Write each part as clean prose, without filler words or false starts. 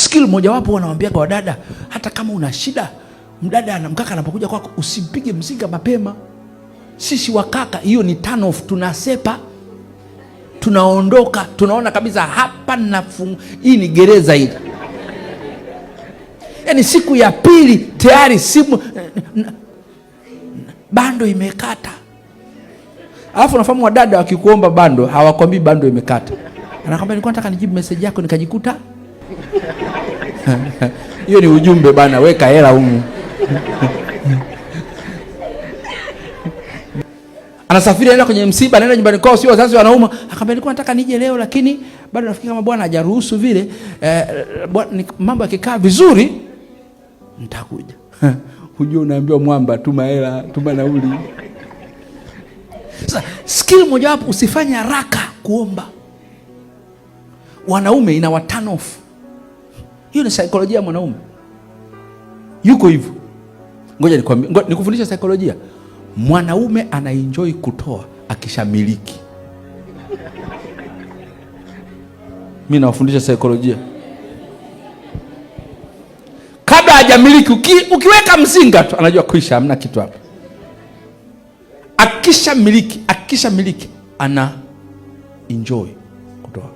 Skill mojawapo wanawaambia kwa wadada, hata kama una shida, mdada mkaka anapokuja kwako usimpige mzinga mapema. Sisi wakaka hiyo ni turn off, tunasepa, tunaondoka, tunaona kabisa hapa hii ni gereza hili. Yaani siku ya pili tayari simu bando imekata. Alafu unafahamu wadada wakikuomba bando hawakwambii bando imekata. Anakwambia nilikuwa nataka nijibu message yako nikajikuta. Hiyo ni ujumbe bana, weka hela humu. Anasafiri anaenda kwenye msiba, anaenda nyumbani kwao, sio wazazi wanauma. Akamwambia nilikuwa nataka nije leo lakini bado nafikiri kama bwana hajaruhusu vile, mambo yakikaa vizuri nitakuja. Hujua unaambiwa mwamba tuma hela, tuma nauli. Sasa skill moja wapo, usifanye haraka kuomba. Wanaume ina turn off. Hiyo ni saikolojia ya mwanaume. Yuko hivyo. Ngoja nikwambie, nikufundisha saikolojia. Mwanaume anaenjoy kutoa akishamiliki. Mimi nawafundisha saikolojia. Kabla hajamiliki, ukiweka mzinga tu anajua kuisha, hamna kitu hapa. Akishamiliki ana enjoy kutoa.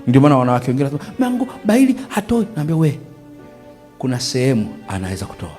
Ndio maana wanawake wengine wanasema, "Mangu, baili hatoi." Naambia kuna sehemu anaweza kutoa.